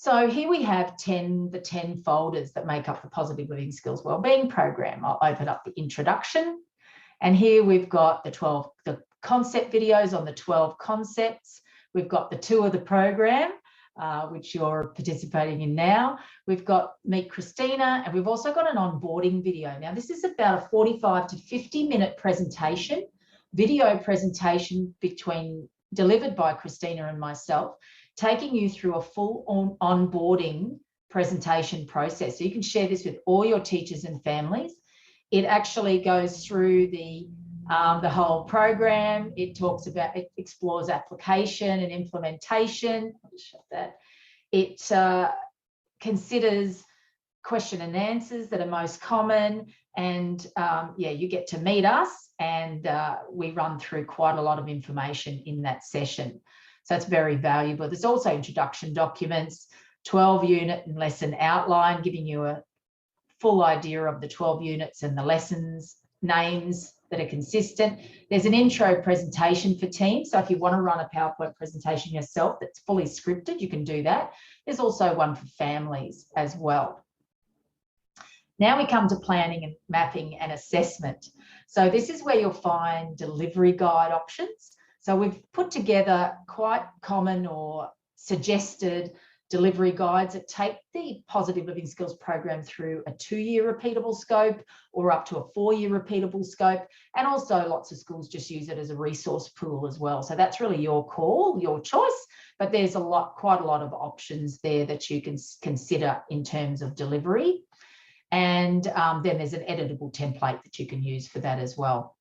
So here we have the 10 folders that make up the Positive Living Skills Wellbeing program. I'll open up the introduction, and here we've got the concept videos on the 12 concepts. We've got the 2 of the program, which you're participating in now. We've got Meet Christina, and we've also got an onboarding video. Now, this is about a 45 to 50-minute presentation, video presentation delivered by Christina and myself, taking you through a full onboarding presentation process. So you can share this with all your teachers and families. It actually goes through the whole program. It explores application and implementation. I'll just shut that. It considers question and answers that are most common. And yeah, you get to meet us, and we run through quite a lot of information in that session. So it's very valuable. There's also introduction documents, 12-unit and lesson outline, giving you a full idea of the 12 units and the lessons names that are consistent. There's an intro presentation for teams. So if you want to run a PowerPoint presentation yourself that's fully scripted, you can do that. There's also one for families as well. Now we come to planning and mapping and assessment. So this is where you'll find delivery guide options. So we've put together quite common or suggested delivery guides that take the Positive Living Skills program through a 2-year repeatable scope or up to a 4-year repeatable scope. And also lots of schools just use it as a resource pool as well. So that's really your call, your choice, but there's quite a lot of options there that you can consider in terms of delivery. And then there's an editable template that you can use for that as well.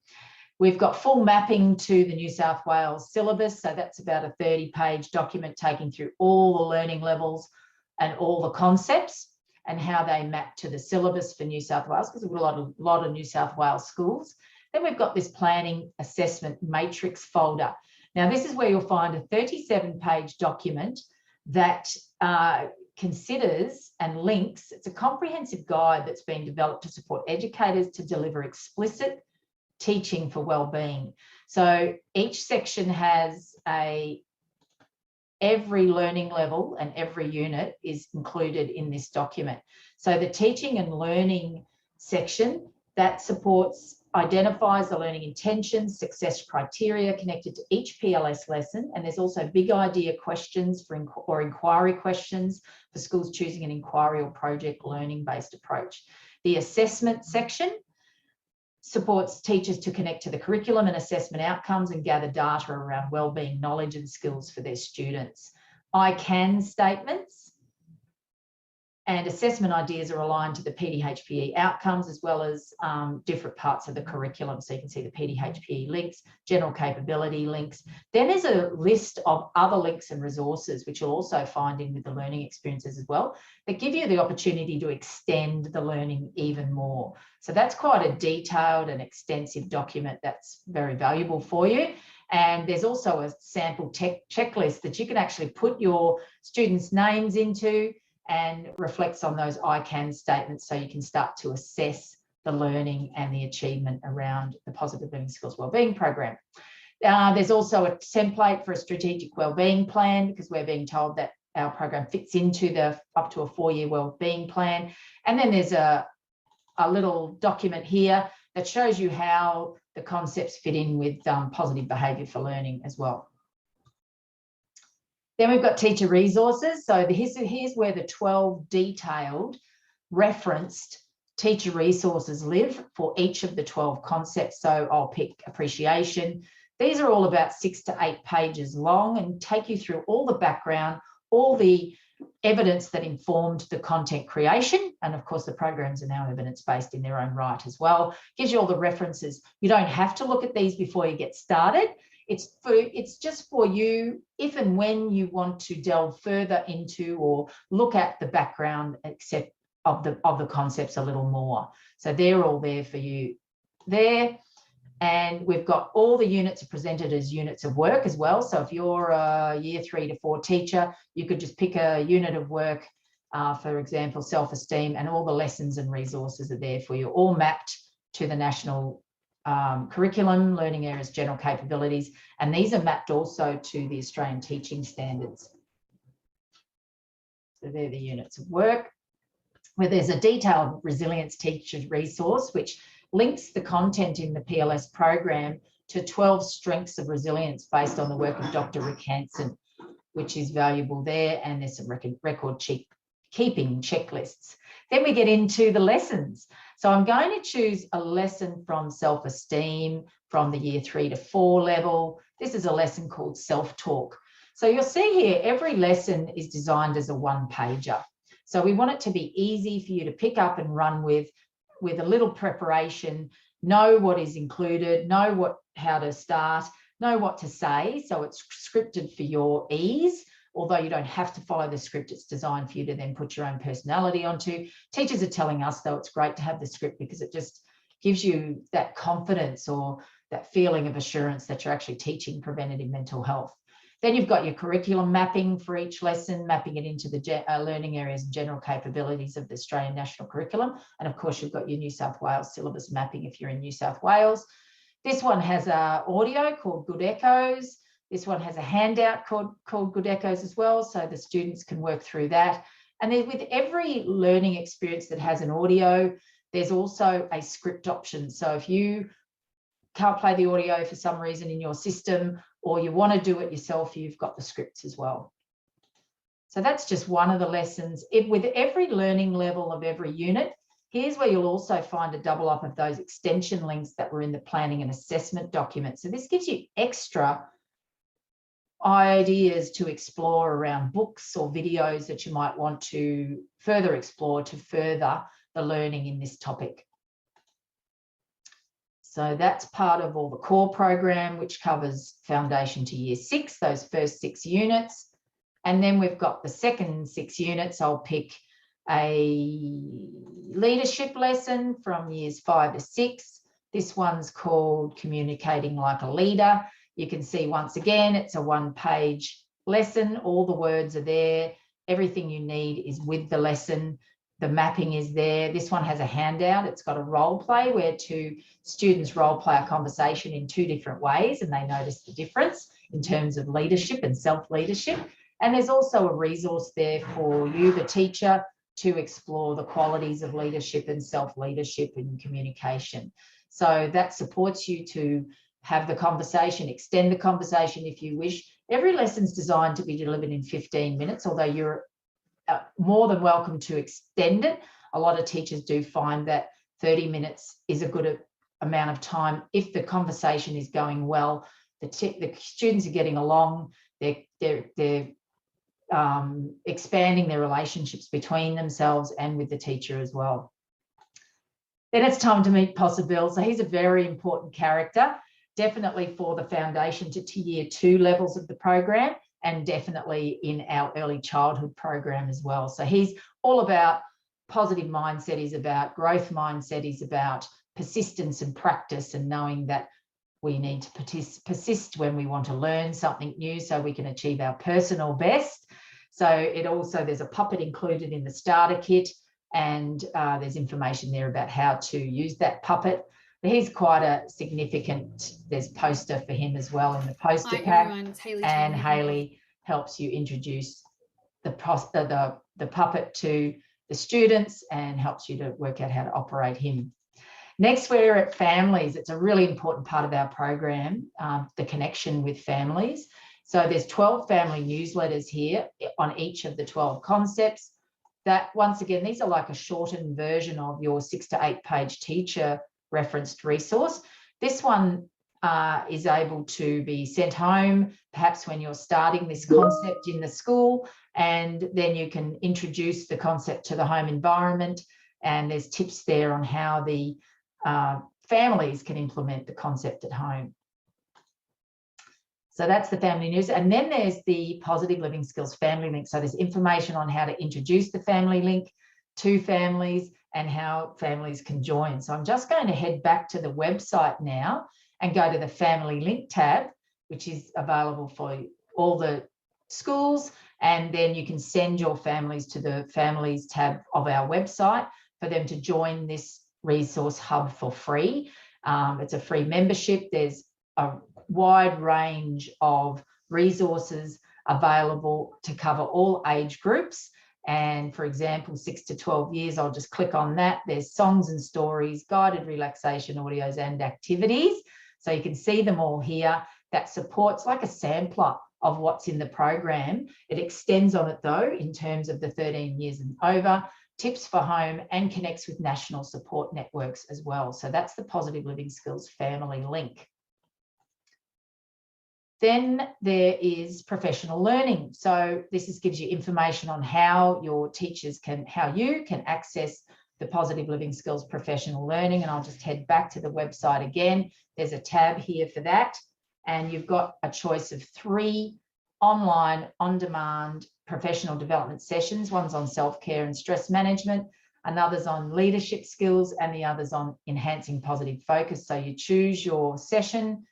We've got full mapping to the New South Wales syllabus. So that's about a 30-page document taking through all the learning levels and all the concepts and how they map to the syllabus for New South Wales, because we've got a lot of New South Wales schools. Then we've got this planning assessment matrix folder. Now, this is where you'll find a 37-page document that considers and links. It's a comprehensive guide that's been developed to support educators to deliver explicit teaching for wellbeing. So each section has every learning level and every unit is included in this document. So the teaching and learning section that identifies the learning intentions, success criteria connected to each PLS lesson. And there's also big idea questions or inquiry questions for schools choosing an inquiry or project learning-based approach. The assessment section supports teachers to connect to the curriculum and assessment outcomes and gather data around wellbeing knowledge and skills for their students. I can statements and assessment ideas are aligned to the PDHPE outcomes as well as different parts of the curriculum. So you can see the PDHPE links, general capability links. Then there's a list of other links and resources, which you'll also find in with the learning experiences as well, that give you the opportunity to extend the learning even more. So that's quite a detailed and extensive document that's very valuable for you. And there's also a sample checklist that you can actually put your students' names into and reflects on those I can statements so you can start to assess the learning and the achievement around the Positive Living Skills Wellbeing program. There's also a template for a strategic wellbeing plan, because we're being told that our program fits into the up to a 4-year wellbeing plan. And then there's a little document here that shows you how the concepts fit in with positive behaviour for learning as well. Then we've got teacher resources. So here's where the 12 detailed referenced teacher resources live for each of the 12 concepts. So I'll pick appreciation. These are all about 6 to 8 pages long and take you through all the background, all the evidence that informed the content creation. And of course, the programs are now evidence-based in their own right as well. Gives you all the references. You don't have to look at these before you get started. It's just for you if and when you want to delve further into or look at the background of the concepts a little more. So they're all there for you there. And we've got all the units are presented as units of work as well. So if you're a year 3 to 4 teacher, you could just pick a unit of work, for example, self-esteem, and all the lessons and resources are there for you, all mapped to the national curriculum, learning areas, general capabilities, and these are mapped also to the Australian teaching standards. So they're the units of work, where there's a detailed resilience teacher's resource, which links the content in the PLS program to 12 strengths of resilience based on the work of Dr. Rick Hansen, which is valuable there. And there's some record keeping checklists. Then we get into the lessons. So I'm going to choose a lesson from self-esteem from the year 3 to 4 level. This is a lesson called self-talk. So you'll see here, every lesson is designed as a one-pager. So we want it to be easy for you to pick up and run with a little preparation, know what is included, know how to start, know what to say. So it's scripted for your ease. Although you don't have to follow the script, it's designed for you to then put your own personality onto. Teachers are telling us, though, it's great to have the script because it just gives you that confidence or that feeling of assurance that you're actually teaching preventative mental health. Then you've got your curriculum mapping for each lesson, mapping it into the learning areas and general capabilities of the Australian National Curriculum. And of course, you've got your New South Wales syllabus mapping if you're in New South Wales. This one has an audio called Good Echoes. This one has a handout called Good Echoes as well, so the students can work through that. And then with every learning experience that has an audio, there's also a script option. So if you can't play the audio for some reason in your system, or you want to do it yourself, you've got the scripts as well. So that's just one of the lessons. With every learning level of every unit, here's where you'll also find a double up of those extension links that were in the planning and assessment document. So this gives you extra ideas to explore around books or videos that you might want to further explore to further the learning in this topic. So that's part of all the core program, which covers foundation to year 6, those first 6 units. And then we've got the second 6 units. I'll pick a leadership lesson from years 5 to 6. This one's called Communicating Like a Leader. You can see once again, it's a one-page lesson. All the words are there. Everything you need is with the lesson. The mapping is there. This one has a handout. It's got a role play where 2 students role play a conversation in 2 different ways, and they notice the difference in terms of leadership and self-leadership. And there's also a resource there for you, the teacher, to explore the qualities of leadership and self-leadership and communication. So that supports you to have the conversation, extend the conversation if you wish. Every lesson's designed to be delivered in 15 minutes, although you're more than welcome to extend it. A lot of teachers do find that 30 minutes is a good amount of time if the conversation is going well. The students are getting along, they're expanding their relationships between themselves and with the teacher as well. Then it's time to meet Possible. So he's a very important character, definitely for the foundation to year 2 levels of the program, and definitely in our early childhood program as well. So he's all about positive mindset, he's about growth mindset, he's about persistence and practice, and knowing that we need to persist when we want to learn something new so we can achieve our personal best. So there's a puppet included in the starter kit, and there's information there about how to use that puppet. He's quite a significant, there's poster for him as well in the poster pack. And Hayley helps you introduce the puppet to the students and helps you to work out how to operate him. Next, we're at families. It's a really important part of our program, the connection with families. So there's 12 family newsletters here on each of the 12 concepts. That, once again, these are like a shortened version of your 6 to 8 page teacher referenced resource. This one is able to be sent home, perhaps when you're starting this concept in the school, and then you can introduce the concept to the home environment, and there's tips there on how the families can implement the concept at home. So that's the family news. And then there's the Positive Living Skills family link. So there's information on how to introduce the family link to families and how families can join. So I'm just going to head back to the website now and go to the family link tab, which is available for all the schools. And then you can send your families to the families tab of our website for them to join this resource hub for free. It's a free membership. There's a wide range of resources available to cover all age groups, And for example, 6 to 12 years, I'll just click on that. There's songs and stories, guided relaxation audios and activities. So you can see them all here. That supports like a sampler of what's in the program. It extends on it though, in terms of the 13 years and over, tips for home, and connects with national support networks as well. So that's the Positive Living Skills family link. Then there is professional learning. So this gives you information on how your teachers how you can access the Positive Living Skills professional learning. And I'll just head back to the website again. There's a tab here for that. And you've got a choice of 3 online, on-demand professional development sessions. One's on self-care and stress management, another's on leadership skills, and the other's on enhancing positive focus. So you choose your session.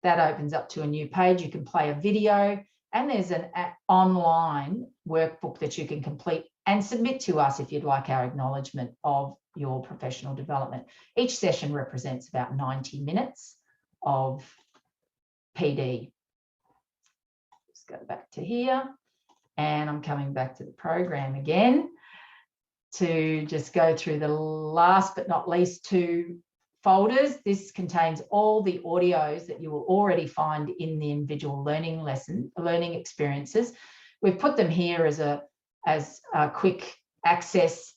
That opens up to a new page. You can play a video, and there's an online workbook that you can complete and submit to us if you'd like our acknowledgement of your professional development. Each session represents about 90 minutes of PD. Let's go back to here, and I'm coming back to the program again to just go through the last but not least 2 folders. This contains all the audios that you will already find in the individual learning experiences. We've put them here as a quick access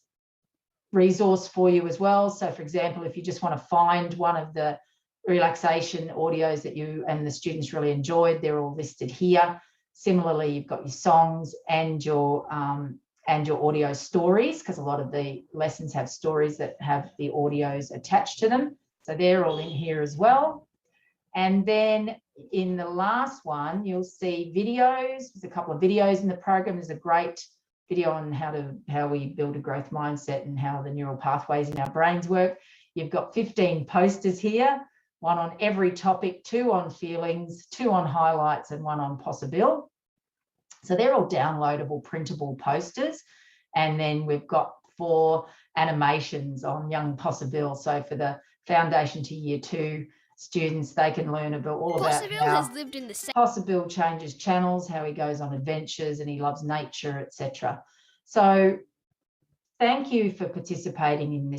resource for you as well. So for example, if you just want to find one of the relaxation audios that you and the students really enjoyed, they're all listed here. Similarly, you've got your songs and your audio stories, because a lot of the lessons have stories that have the audios attached to them. So they're all in here as well. And then in the last one, you'll see videos. There's a couple of videos in the program. There's a great video on how we build a growth mindset and how the neural pathways in our brains work. You've got 15 posters here, 1 on every topic, 2 on feelings, 2 on highlights, and 1 on possible. So they're all downloadable, printable posters. And then we've got 4 animations on Young Possible. So for the foundation to year 2 students, they can learn about all about how has lived in the same Possible changes channels, how he goes on adventures and he loves nature, etc. So thank you for participating in this